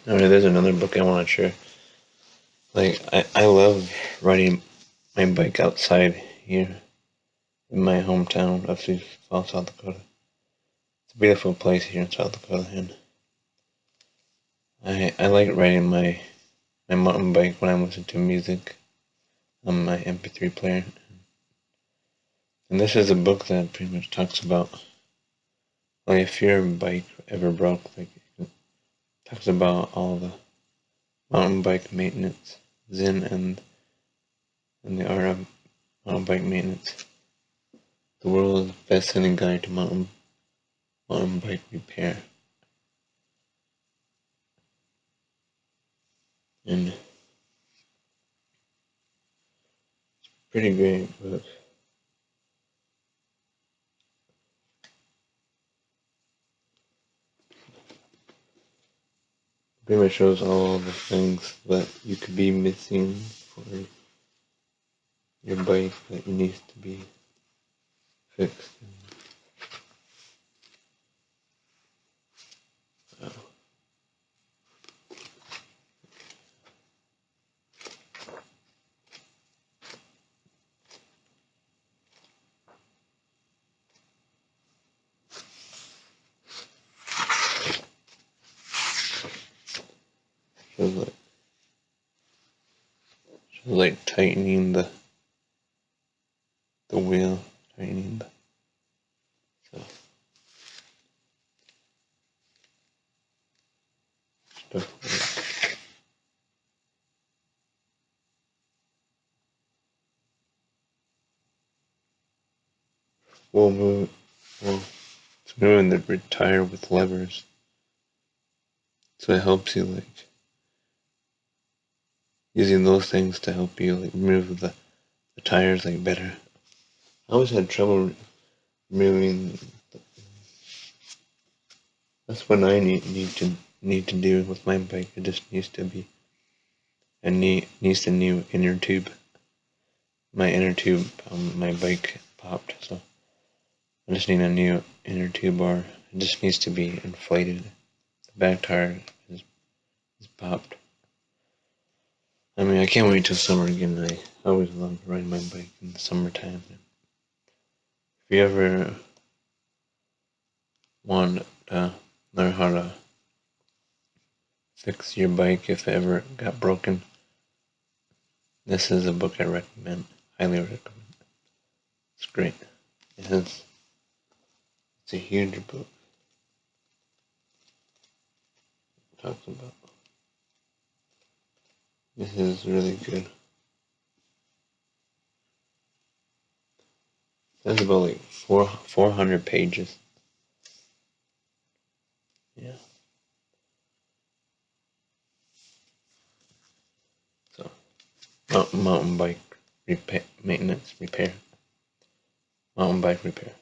I mean, there's another book I want to share. Like, I love riding my bike outside here in my hometown of Sioux Falls, South Dakota. It's a beautiful place here in South Dakota, and I like riding my mountain bike when I'm listening to music on my MP3 player. And this is a book that pretty much talks about, like, if your bike ever broke, like, it talks about all the mountain bike maintenance, Zen, and the art of mountain bike maintenance. The world's best-selling guide to mountain bike repair. And it's pretty great book. Pretty much shows all the things that you could be missing for your bike that needs to be fixed. Uh, shows like tightening the wheel, tightening the stuff. Well, it's moving the tire with levers, so it helps you like using those things to help you like move the tires like better. I always had trouble removing. That's what I need to do with my bike. It just needs to be needs a new inner tube. My inner tube on my bike popped, so I just need a new inner tube, or it just needs to be inflated. The back tire is popped. I mean, I can't wait till summer again. I always loved riding my bike in the summertime. If you ever want to learn how to fix your bike if it ever got broken, this is a book I recommend. Highly recommend. It's great. It's a huge book. It talks about. This is really good. That's about like 400 pages. Yeah. So mountain bike repair, maintenance repair. Mountain bike repair.